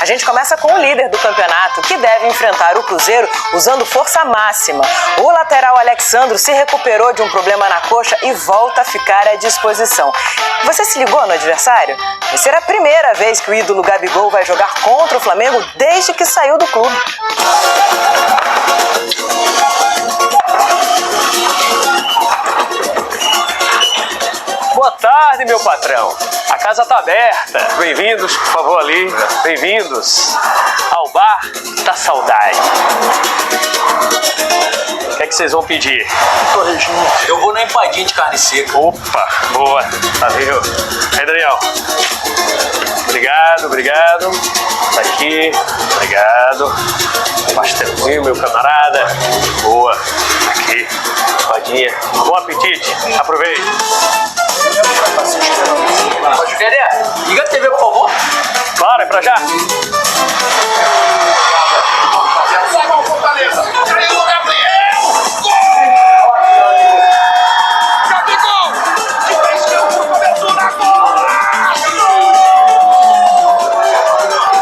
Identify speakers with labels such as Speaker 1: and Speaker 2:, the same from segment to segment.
Speaker 1: A gente começa com o líder do campeonato, que deve enfrentar o Cruzeiro usando força máxima. O lateral Alexandro se recuperou de um problema na coxa e volta a ficar à disposição. Você se ligou no adversário? Vai ser a primeira vez que o ídolo Gabigol vai jogar contra o Flamengo desde que saiu do clube.
Speaker 2: Boa tarde, meu patrão. A casa tá aberta. Bem-vindos, por favor, ali. Bem-vindos ao Bar da Saudade. O que é que vocês vão pedir?
Speaker 3: Torresminho. Eu vou na empadinha de carne seca.
Speaker 2: Opa, boa. Valeu. Aí, Daniel. Obrigado. Tá aqui. Obrigado. Pastelzinho, meu camarada. Boa. Aqui. Empadinha. Bom apetite. Aproveite.
Speaker 3: Dedé, liga a TV, por favor.
Speaker 2: Claro, é pra já.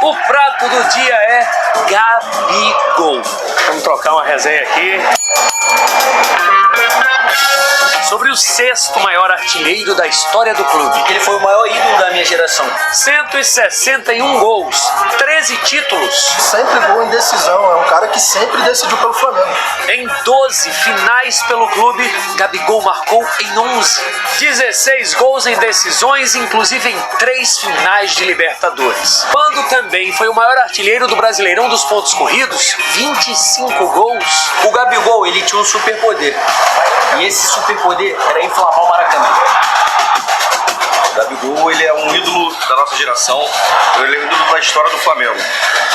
Speaker 2: O prato do dia é Gabigol. Vamos trocar uma resenha aqui sobre o sexto maior artilheiro da história do clube.
Speaker 3: Ele foi o maior ídolo da minha geração.
Speaker 2: 161 gols, 13 títulos.
Speaker 4: Sempre gol em decisão, é um cara que sempre decidiu pelo Flamengo.
Speaker 2: Em 12 finais pelo clube, Gabigol marcou em 11. 16 gols em decisões, inclusive em 3 finais de Libertadores. Quando também foi o maior artilheiro do Brasileirão dos pontos corridos, 25 gols.
Speaker 3: O Gabigol, ele tinha um superpoder. E esse superpoder era inflamar o Maracanã.
Speaker 5: O Gabigol, ele é um ídolo da nossa geração, ele é um ídolo da história do Flamengo,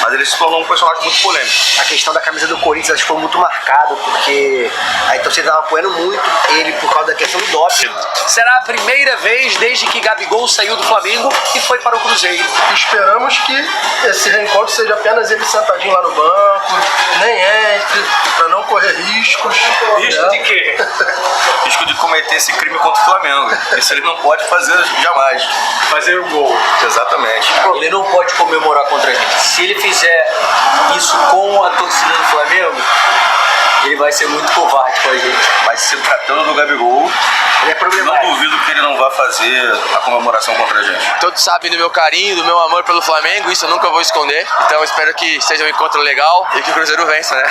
Speaker 5: mas ele se tornou um personagem muito polêmico.
Speaker 6: A questão da camisa do Corinthians acho que foi muito marcado, porque a torcida estava apoiando muito ele por causa da questão do doping.
Speaker 2: Será a primeira vez desde que Gabigol saiu do Flamengo e foi para o Cruzeiro.
Speaker 4: Esperamos que esse reencontro seja apenas ele sentadinho lá no banco, nem entre, para não correr riscos.
Speaker 2: Risco de quê?
Speaker 5: Risco de cometer esse crime contra o Flamengo. Isso ele não pode fazer jamais.
Speaker 2: Fazer o gol.
Speaker 5: Exatamente.
Speaker 3: Ele não pode comemorar contra a gente. Se ele fizer isso com a torcida do Flamengo, ele vai ser muito covarde com a gente.
Speaker 5: Mas se tratando do Gabigol,
Speaker 6: Ele é
Speaker 5: não
Speaker 6: problemático.
Speaker 5: duvido que ele não vá fazer a comemoração contra a gente.
Speaker 7: Todos sabem do meu carinho, do meu amor pelo Flamengo, isso eu nunca vou esconder. Então eu espero que seja um encontro legal e que o Cruzeiro vença, né?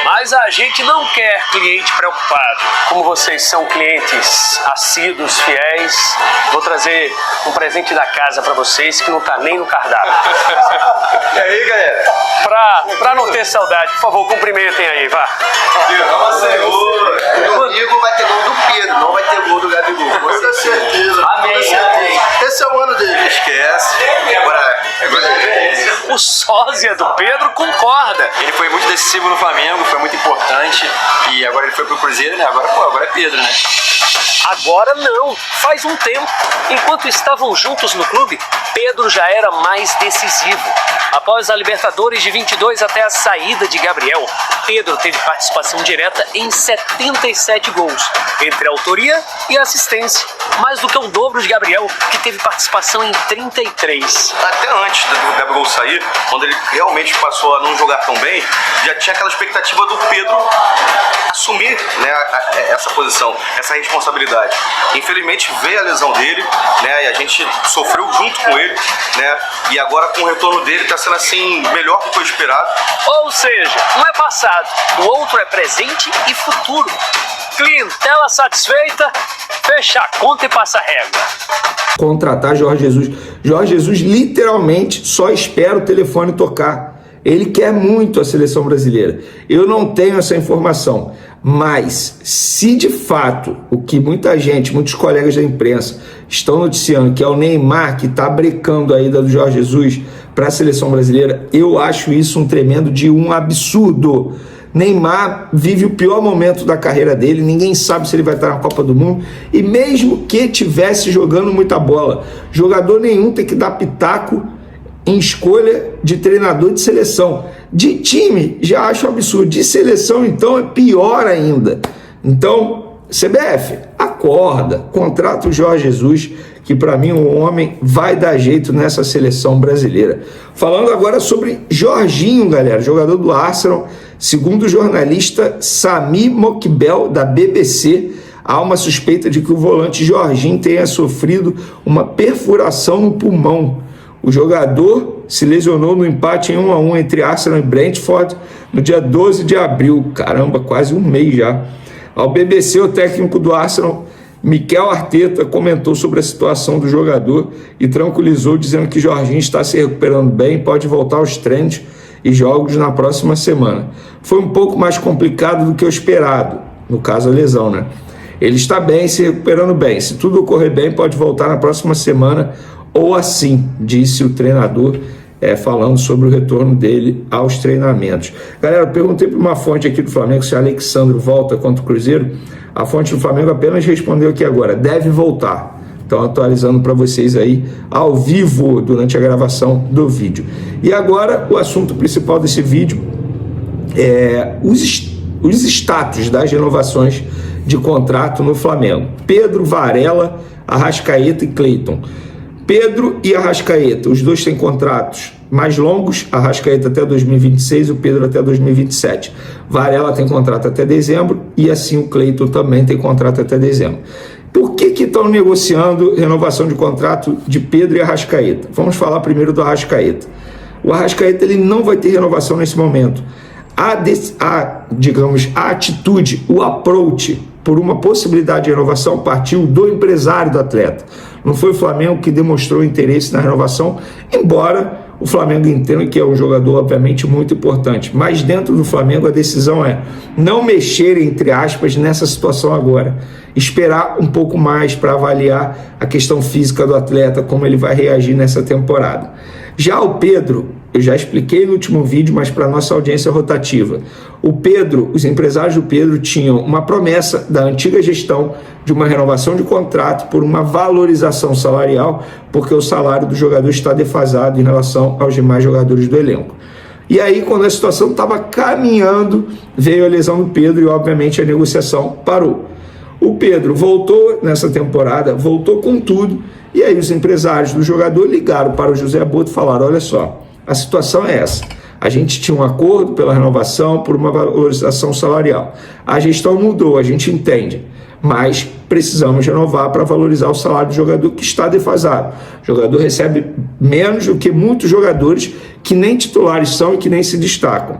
Speaker 2: Mas a gente não quer cliente preocupado. Como vocês são clientes assíduos, fiéis, vou trazer um presente da casa pra vocês que não tá nem no cardápio.
Speaker 5: E aí, galera?
Speaker 2: Pra não ter saudade, por favor, cumprimentem aí, vá.
Speaker 5: Derrama, Senhor!
Speaker 6: Comigo vai ter gol do Pedro, não vai ter gol do Gabigol.
Speaker 4: Com toda certeza.
Speaker 3: Amém,
Speaker 4: com toda certeza.
Speaker 3: amém.
Speaker 4: Esse é o ano dele.
Speaker 5: Esquece. Agora
Speaker 2: O sósia do Pedro concorda.
Speaker 7: Ele foi muito decisivo no Flamengo, foi muito importante. E agora ele foi pro Cruzeiro, né? Agora é Pedro, né?
Speaker 2: Agora não, faz um tempo. Enquanto estavam juntos no clube, Pedro já era mais decisivo. Após a Libertadores de 22 até a saída de Gabriel, Pedro teve participação direta em 77 gols, entre autoria e assistência, mais do que o dobro de Gabriel, que teve participação em 33.
Speaker 5: até antes do Gabigol sair, quando ele realmente passou a não jogar tão bem, já tinha aquela expectativa do Pedro assumir, né, essa posição, essa responsabilidade. Infelizmente veio a lesão dele, né, e a gente sofreu junto com ele, né, e agora com o retorno dele está sendo assim melhor do que foi esperado.
Speaker 2: Ou seja, um é passado, o outro é presente e futuro. Clientela satisfeita, fecha a conta e passa a régua.
Speaker 8: Contratar Jorge Jesus. Jorge Jesus literalmente só espera o telefone tocar. Ele quer muito a seleção brasileira. Eu não tenho essa informação, mas se de fato o que muita gente, muitos colegas da imprensa estão noticiando, que é o Neymar que está brecando a ida do Jorge Jesus para a seleção brasileira, eu acho isso um tremendo de um absurdo. Neymar vive o pior momento da carreira dele, ninguém sabe se ele vai estar na Copa do Mundo, e mesmo que tivesse jogando muita bola, jogador nenhum tem que dar pitaco em escolha de treinador de seleção. De time, já acho um absurdo. De seleção, então, é pior ainda. Então, CBF, acorda, contrata o Jorge Jesus, que para mim o homem vai dar jeito nessa seleção brasileira. Falando agora sobre Jorginho, galera, jogador do Arsenal, segundo o jornalista Sami Mokbel, da BBC, há uma suspeita de que o volante Jorginho tenha sofrido uma perfuração no pulmão. O jogador se lesionou no empate em 1-1 entre Arsenal e Brentford no dia 12 de abril. Caramba, quase um mês já. Ao BBC, o técnico do Arsenal, Mikel Arteta, comentou sobre a situação do jogador e tranquilizou, dizendo que Jorginho está se recuperando bem e pode voltar aos treinos e jogos na próxima semana. Foi um pouco mais complicado do que o esperado, no caso a lesão, né? Ele está bem, se recuperando bem. Se tudo ocorrer bem, pode voltar na próxima semana ou assim, disse o treinador, falando sobre o retorno dele aos treinamentos. Galera, eu perguntei para uma fonte aqui do Flamengo se o Alexandro volta contra o Cruzeiro. A fonte do Flamengo apenas respondeu aqui agora, deve voltar. Então, atualizando para vocês aí, ao vivo, durante a gravação do vídeo. E agora, o assunto principal desse vídeo é os status das renovações de contrato no Flamengo. Pedro, Varela, Arrascaeta e Cleiton. Pedro e Arrascaeta, os dois têm contratos mais longos, Arrascaeta até 2026 e o Pedro até 2027. Varela tem contrato até dezembro e assim o Cleiton também tem contrato até dezembro. Por que estão negociando renovação de contrato de Pedro e Arrascaeta? Vamos falar primeiro do Arrascaeta. O Arrascaeta ele não vai ter renovação nesse momento. A atitude, o approach por uma possibilidade de renovação partiu do empresário do atleta. Não foi o Flamengo que demonstrou interesse na renovação, embora o Flamengo entenda que é um jogador obviamente muito importante. Mas dentro do Flamengo a decisão é não mexer, entre aspas, nessa situação agora. Esperar um pouco mais para avaliar a questão física do atleta, como ele vai reagir nessa temporada. Já o Pedro, eu já expliquei no último vídeo, mas para nossa audiência rotativa. O Pedro, os empresários do Pedro tinham uma promessa da antiga gestão de uma renovação de contrato por uma valorização salarial, porque o salário do jogador está defasado em relação aos demais jogadores do elenco. E aí, quando a situação estava caminhando, veio a lesão do Pedro e, obviamente, a negociação parou. O Pedro voltou nessa temporada, voltou com tudo, e aí os empresários do jogador ligaram para o José Boto e falaram, olha só, a situação é essa. A gente tinha um acordo pela renovação, por uma valorização salarial. A gestão mudou, a gente entende, mas precisamos renovar para valorizar o salário do jogador que está defasado. O jogador recebe menos do que muitos jogadores que nem titulares são e que nem se destacam.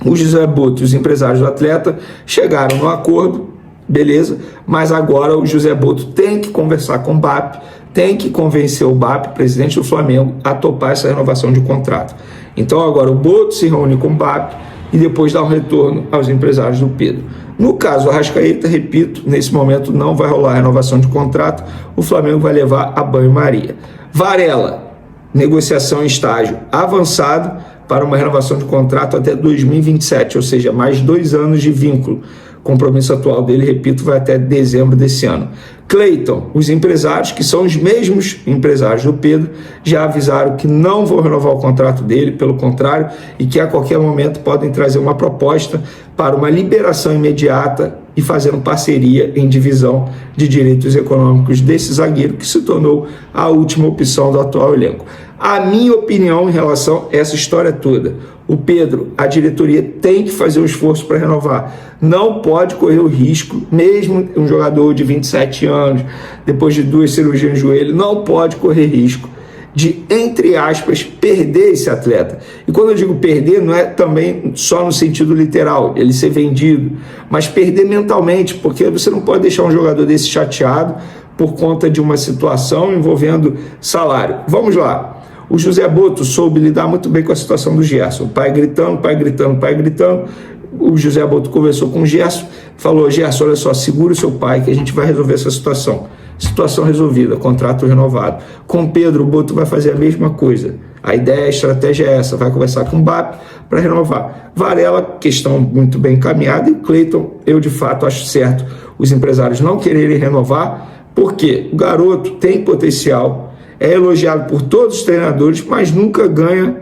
Speaker 8: O José Boto e os empresários do atleta chegaram no acordo, beleza, mas agora o José Boto tem que conversar com o BAP, tem que convencer o BAP, presidente do Flamengo, a topar essa renovação de contrato. Então agora o Boto se reúne com o BAP e depois dá um retorno aos empresários do Pedro. No caso do Arrascaeta, repito, nesse momento não vai rolar renovação de contrato, o Flamengo vai levar a banho-maria. Varela, negociação em estágio avançado para uma renovação de contrato até 2027, ou seja, mais 2 anos de vínculo. O compromisso atual dele, repito, vai até dezembro desse ano. Cleiton, os empresários, que são os mesmos empresários do Pedro, já avisaram que não vão renovar o contrato dele, pelo contrário, e que a qualquer momento podem trazer uma proposta para uma liberação imediata e fazendo parceria em divisão de direitos econômicos desse zagueiro, que se tornou a última opção do atual elenco. A minha opinião em relação a essa história toda, o Pedro, a diretoria tem que fazer um esforço para renovar. Não pode correr o risco, mesmo um jogador de 27 anos, depois de 2 cirurgias no joelho, não pode correr risco de, entre aspas, perder esse atleta. E quando eu digo perder, não é também só no sentido literal, ele ser vendido, mas perder mentalmente, porque você não pode deixar um jogador desse chateado por conta de uma situação envolvendo salário. Vamos lá. O José Boto soube lidar muito bem com a situação do Gerson. O pai gritando, pai gritando, pai gritando. O José Boto conversou com o Gerson, falou, Gerson, olha só, segura o seu pai que a gente vai resolver essa situação. Situação resolvida, contrato renovado. Com o Pedro, o Boto vai fazer a mesma coisa. A ideia, a estratégia é essa, vai conversar com o BAP para renovar. Varela, questão muito bem encaminhada, e o Cleiton, eu de fato acho certo os empresários não quererem renovar, porque o garoto tem potencial, é elogiado por todos os treinadores, mas nunca ganha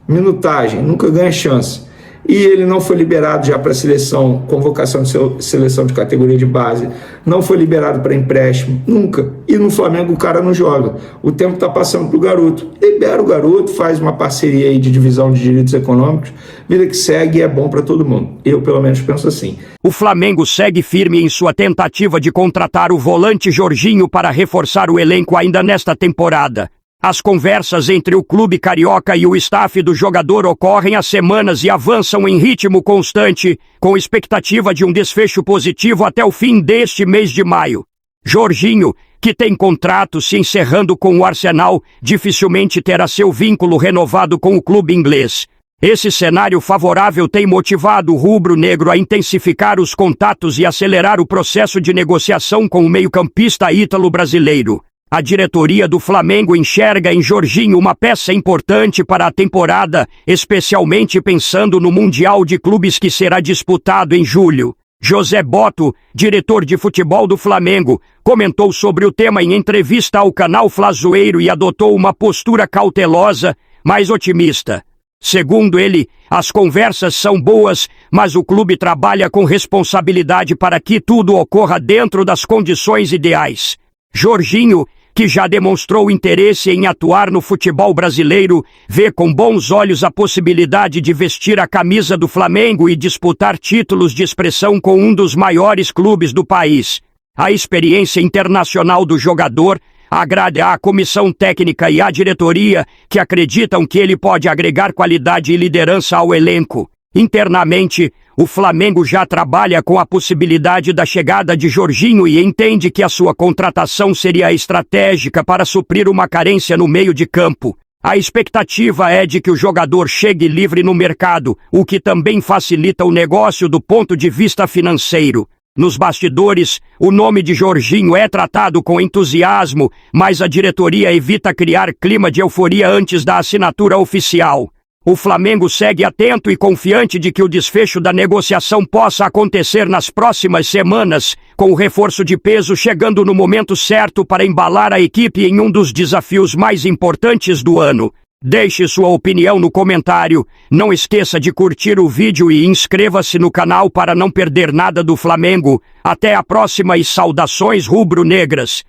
Speaker 8: minutagem, nunca ganha chance. e ele não foi liberado já para seleção, convocação de seleção de categoria de base, não foi liberado para empréstimo, nunca. E no Flamengo o cara não joga. O tempo está passando para o garoto. Libera o garoto, faz uma parceria aí de divisão de direitos econômicos, vida que segue e é bom para todo mundo. Eu, pelo menos, penso assim.
Speaker 9: O Flamengo segue firme em sua tentativa de contratar o volante Jorginho para reforçar o elenco ainda nesta temporada. As conversas entre o clube carioca e o staff do jogador ocorrem há semanas e avançam em ritmo constante, com expectativa de um desfecho positivo até o fim deste mês de maio. Jorginho, que tem contrato se encerrando com o Arsenal, dificilmente terá seu vínculo renovado com o clube inglês. Esse cenário favorável tem motivado o rubro-negro a intensificar os contatos e acelerar o processo de negociação com o meio-campista ítalo-brasileiro. A diretoria do Flamengo enxerga em Jorginho uma peça importante para a temporada, especialmente pensando no Mundial de Clubes que será disputado em julho. José Botto, diretor de futebol do Flamengo, comentou sobre o tema em entrevista ao canal Flazoeiro e adotou uma postura cautelosa, mas otimista. Segundo ele, as conversas são boas, mas o clube trabalha com responsabilidade para que tudo ocorra dentro das condições ideais. Jorginho, que já demonstrou interesse em atuar no futebol brasileiro, vê com bons olhos a possibilidade de vestir a camisa do Flamengo e disputar títulos de expressão com um dos maiores clubes do país. A experiência internacional do jogador agrada à comissão técnica e à diretoria, que acreditam que ele pode agregar qualidade e liderança ao elenco. Internamente, o Flamengo já trabalha com a possibilidade da chegada de Jorginho e entende que a sua contratação seria estratégica para suprir uma carência no meio de campo. A expectativa é de que o jogador chegue livre no mercado, o que também facilita o negócio do ponto de vista financeiro. Nos bastidores, o nome de Jorginho é tratado com entusiasmo, mas a diretoria evita criar clima de euforia antes da assinatura oficial. O Flamengo segue atento e confiante de que o desfecho da negociação possa acontecer nas próximas semanas, com o reforço de peso chegando no momento certo para embalar a equipe em um dos desafios mais importantes do ano. Deixe sua opinião no comentário, não esqueça de curtir o vídeo e inscreva-se no canal para não perder nada do Flamengo. Até a próxima e saudações rubro-negras!